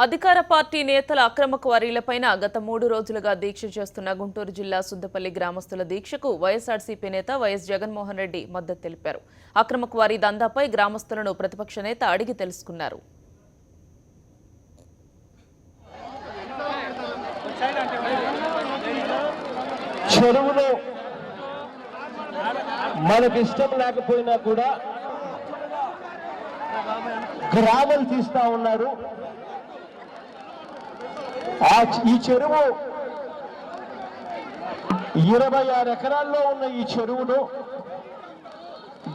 అధికార పార్టీ నేతల అక్రమ క్వారీలపైన గత 3 రోజులుగా దీక్ష చేస్తున్న గుంటూరు జిల్లా సుద్దపల్లి గ్రామస్తుల దీక్షకు వైఎస్ఆర్సీపీ నేత వైఎస్ జగన్మోహన్ రెడ్డి మద్దతు తెలిపారు. అక్రమ క్వారీ దందాపై గ్రామస్తులను ప్రతిపక్ష నేత అడిగి తెలుసుకున్నారు. చెరువులో మనకి ఇష్టం లేకపోయినా కూడా గ్రామాలు తీస్తా ఉన్నారు. ఈ చెరువు 26 ఎకరాల్లో ఉన్న ఈ చెరువును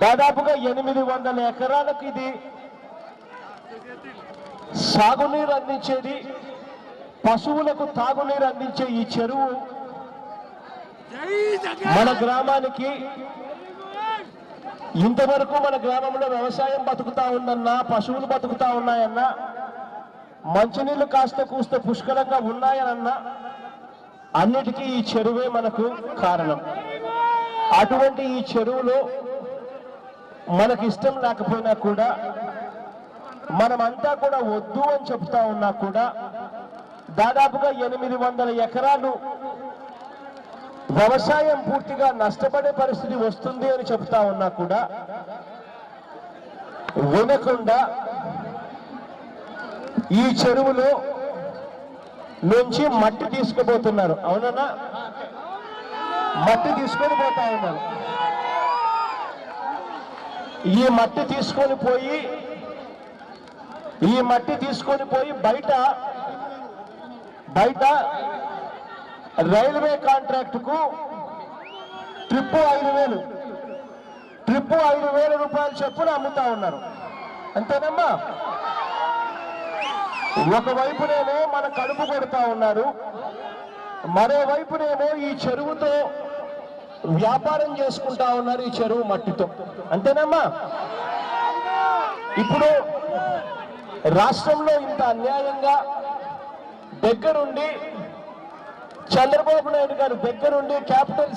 దాదాపుగా 800 ఎకరాలకు ఇది సాగునీరు అందించేది, పశువులకు తాగునీరు అందించే ఈ చెరువు మన గ్రామానికి ఇంతవరకు మన గ్రామంలో వ్యవసాయం బతుకుతా ఉందన్నా, పశువులు బతుకుతా ఉన్నాయన్నా, మంచినీళ్లు కాస్త కూస్త పుష్కలంగా ఉన్నాయనన్నా అన్నిటికీ ఈ చెరువే మనకు కారణం. అటువంటి ఈ చెరువులో మనకి ఇష్టం లేకపోయినా కూడా మనమంతా కూడా వద్దు అని చెప్తా ఉన్నా కూడా దాదాపుగా 800 ఎకరాలు వ్యవసాయం పూర్తిగా నష్టపడే పరిస్థితి వస్తుంది అని చెప్తా ఉన్నా కూడా వినకుండా ఈ చెరువులో నుంచి మట్టి తీసుకుపోతున్నారు. అవునన్నా, మట్టి తీసుకొని పోతా ఉన్నారు. ఈ మట్టి తీసుకొని పోయి బయట రైల్వే కాంట్రాక్టుకు ట్రిప్పు 5,000 రూపాయల చొప్పున అమ్ముతా ఉన్నారు. అంతేనమ్మా? ఒకవైపునేమో మన కడుపు కొడుతా ఉన్నారు, మరోవైపునేమో ఈ చెరువుతో వ్యాపారం చేసుకుంటా ఉన్నారు, ఈ చెరువు మట్టితో. అంతేనమ్మా? ఇప్పుడు రాష్ట్రంలో ఇంత అన్యాయంగా దగ్గరుండి చంద్రబాబు నాయుడు గారు దగ్గరుండి క్యాపిటల్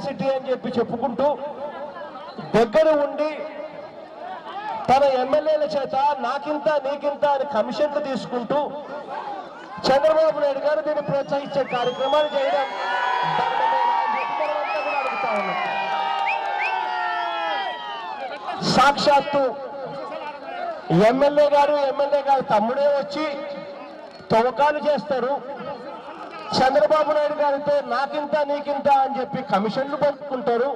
సిటీ అని చెప్పి చెప్పుకుంటూ దగ్గర ఉండి తన ఎమ్మెల్యేల చేత నాకింత నీకింత అని కమిషన్లు తీసుకుంటూ చంద్రబాబు నాయుడు గారు దీన్ని ప్రోత్సహించే కార్యక్రమాలు చేయడం అడుగుతా ఉన్నాం. సాక్షాత్తు ఎమ్మెల్యే గారు తమ్ముడే వచ్చి తవ్వకాలు చేస్తారు, చంద్రబాబు నాయుడు గారితో నాకింత నీకింత అని చెప్పి కమిషన్లు పంపుకుంటారు,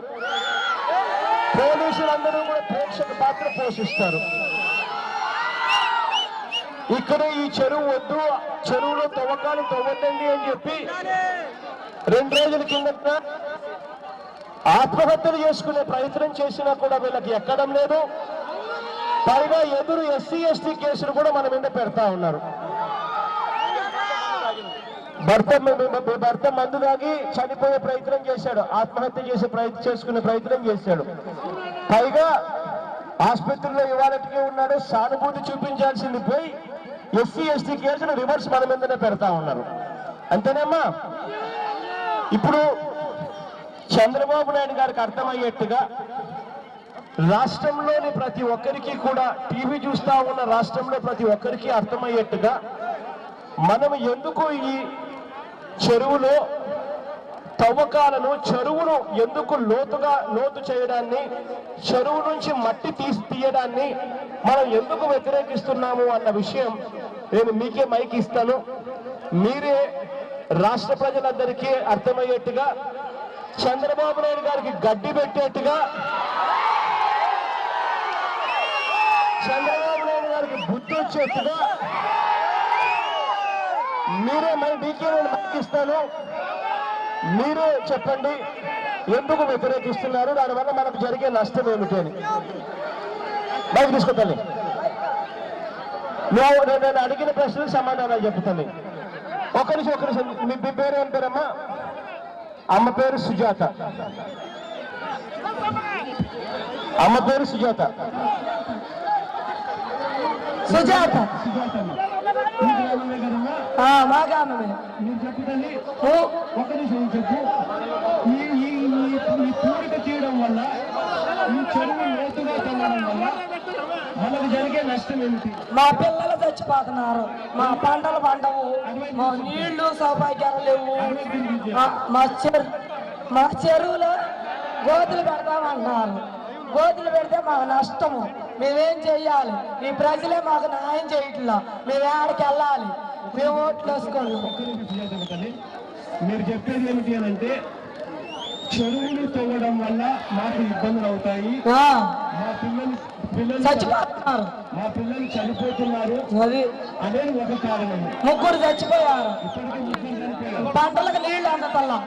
పోలీసులందరూ కూడా ప్రేక్షక పాత్ర పోషిస్తారు. ఇక్కడ ఈ చెరువు వద్దు, చెరువులో తవ్వకాలు తవ్వద్దండి అని చెప్పి 2 రోజుల కిందట ఆత్మహత్యలు చేసుకునే ప్రయత్నం చేసినా కూడా వీళ్ళకి ఎక్కడం లేదు. పైగా ఎదురు ఎస్సీ ఎస్టీ కేసులు కూడా మన మీద పెడతా ఉన్నారు. భర్త మందు తాగి చనిపోయే ప్రయత్నం చేశాడు, ఆత్మహత్య చేసుకునే ప్రయత్నం చేశాడు. పైగా ఆసుపత్రిలో ఇవాళకి ఉన్నాడు, సానుభూతి చూపించాల్సింది పోయి ఎస్సీ ఎస్టీ కేసులు రివర్స్ మన మీదనే పెడతా ఉన్నారు. అంతేనమ్మా? ఇప్పుడు చంద్రబాబు నాయుడు గారికి అర్థమయ్యేట్టుగా రాష్ట్రంలోని ప్రతి ఒక్కరికి కూడా, టీవీ చూస్తా ఉన్న రాష్ట్రంలో ప్రతి ఒక్కరికి అర్థమయ్యేట్టుగా మనం ఎందుకు ఈ చెరువులో తవ్వకాలను, చెరువును ఎందుకు లోతు చేయడాన్ని, చెరువు నుంచి మట్టి తీయడాన్ని మనం ఎందుకు వ్యతిరేకిస్తున్నాము అన్న విషయం నేను మీకే మైక్ ఇస్తాను. మీరే రాష్ట్ర ప్రజలందరికీ అర్థమయ్యేట్టుగా, చంద్రబాబు నాయుడు గారికి గడ్డి పెట్టేట్టుగా, చంద్రబాబు నాయుడు గారికి బుద్ధి వచ్చేట్టుగా మీరే మీకే నేను మైకిస్తాను. మీరే చెప్పండి ఎందుకు వ్యతిరేకిస్తున్నారు, దానివల్ల మనకు జరిగే నష్టం ఏమిటి అని. మైక్ తీసుకుంటాను. నేను అడిగిన ప్రశ్నలకు సమాధానాలు చెప్తాను. ఒకరి మీ పేరు ఏం పేరమ్మా? అమ్మ పేరు సుజాత. పూడిక చేయడం వల్ల, ఈ చెరువు లోతుగా తగ్గడం వల్ల మనకు జరిగే జరిగే నష్టం ఏమిటి? మా పిల్లలు చచ్చిపోతున్నారు, మా పంటలు పండవు, మా నీళ్లు సౌభాగ్యాలు లేవు, మా చెరువులో గోతులు పెడతామంటున్నారు. గోతులు పెడితే మాకు నష్టము. మేమేం చెయ్యాలి? ఈ ప్రజలే మాకు న్యాయం చేయట్లా. మేము ఆడికి వెళ్ళాలి, మేము ఓట్లు వేసుకోవాలి. మీరు చెప్పేది ఏమిటి అని అంటే చెరువులు తవ్వడం వల్ల మాకు ఇబ్బందులు అవుతాయి, మా పిల్లలు చచ్చిపోతున్నారు, మా పిల్లలు చనిపోతున్నారు అది అనేది ఒక కారణం. ముగ్గురు చచ్చిపోయారు. ఇప్పటికే ముగ్గురు చనిపోయారు. పంటలకు నీళ్లు అందతల్లా,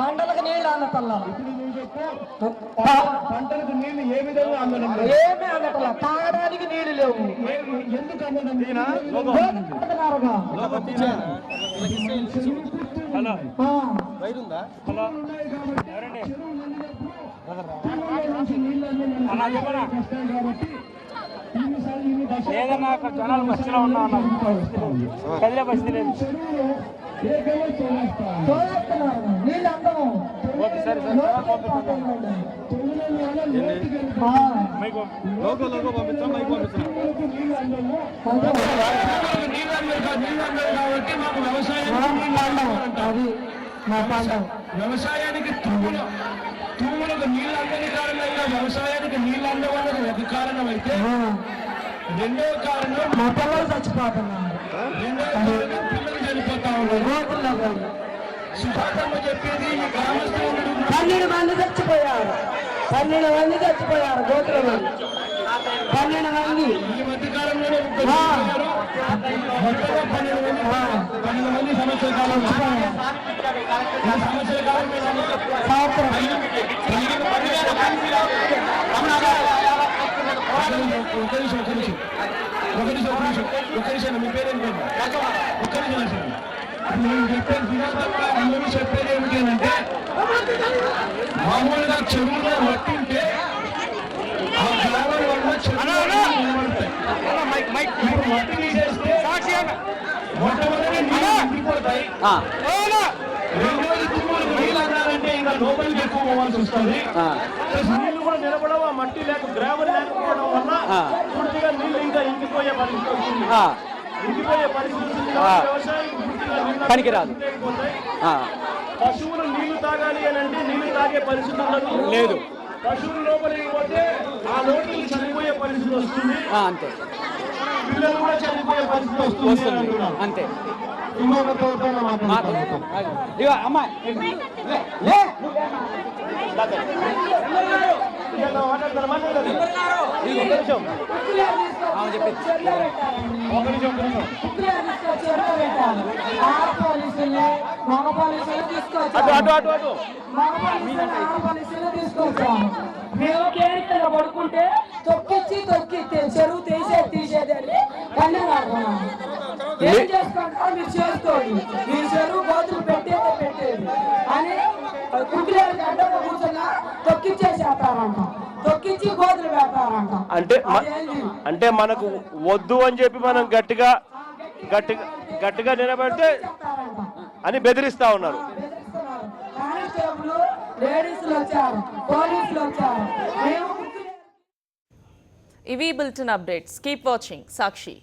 పంటలకు నీళ్లు అందతల్లా. ఇప్పుడు నువ్వు చెప్పు, పంటలకు నీళ్లు ఏ విధంగా అందడం లేదు? ఏమీ అందటల్లా, తాగడానికి నీళ్లు లేవు. ఎందుకు అందడం లేదు? లేదన్నా అక్కడ జనాలు బస్సులో ఉన్నా కదిలే పరిస్థితి లేదు. నీళ్ళు అందము ఓకే సరే సార్ లోకల్ పంపించాం, మైక్ పంపించాం. కాబట్టి మాకు వ్యవసాయానికి తూములకు నీళ్ళు అందని కారణంగా వ్యవసాయానికి నీళ్ళు అందవన్నది ఒక కారణం అయితే, రెండవ కారణం మా పిల్లలు చచ్చిపోతున్నారు, పిల్లలు చనిపోతా ఉన్నారు. సుభాతమ్మ చెప్పేది ఈ గ్రామస్తులు 12 మంది చచ్చిపోయారు, 12 మంది చచ్చిపోయారు గోతులు, 12 మంది. ఈ మధ్య కాలంలోనే 12 మంది సంవత్సర కాలం మీ పేరేంటండి? నేను చెప్పేది ఏమిటి అంటే మామూలుగా చెరువులో మట్టింటే ఆ గ్రామం వల్ల చెరువులు మట్టి తీసేస్తే మొట్టమొదటి నీళ్ళు ఇంకిపోతాయి. రెండోది తుమ్ములు నీళ్ళు అన్నారంటే ఇంకా లోపలికి ఎక్కువ పోవాల్సి వస్తుంది. నీళ్లు కూడా నిలబడవు, ఆ మట్టి గ్రామం లేకపోవడం వల్ల పూర్తిగా నీళ్లు ఇంకా ఇంకిపోయే పరిస్థితి వస్తుంది. ఇంకిపోయే పరిస్థితి వ్యవసాయం పనికిరాదు. పశువులు నీళ్లు తాగాలి అని అంటే నీళ్లు తాగే పరిస్థితి ఉండదు, లేదు. పశువులు లోపలికి పోతే ఆ లోపలికి చనిపోయే పరిస్థితి వస్తుంది, అంతే. పిల్లలు కూడా చనిపోయే పరిస్థితి వస్తుంది అంతే. ఇంకొక తోటలో మాట్లాడుతున్నాం. ఇగో అమ్మాయి మేము కేరికల్లో పడుకుంటే తొక్కిచ్చి చెరువు తీసేదని కన్ను కాకున్నాము. ఏం చేసుకుంటారు మీరు చేసుకోండి, మీరు చెరువు గోతులు పెట్టేది అని కుక్కలేరు అడ్డంగా కూర్చున్నా తొక్కిచ్చేసేస్తారంట, తొక్కిచ్చి గోతులు పెడతారంట. అంటే మనకు వద్దు అని చెప్పి మనం గట్టిగా నిలబడితే అని బెదిరిస్తా ఉన్నారు. కానిస్టేబుల్ లేడీస్లు వచ్చారు, పోలీసులు వచ్చారు. ఇవి బులెటిన్ అప్డేట్స్. కీప్ వాచింగ్ సాక్షి.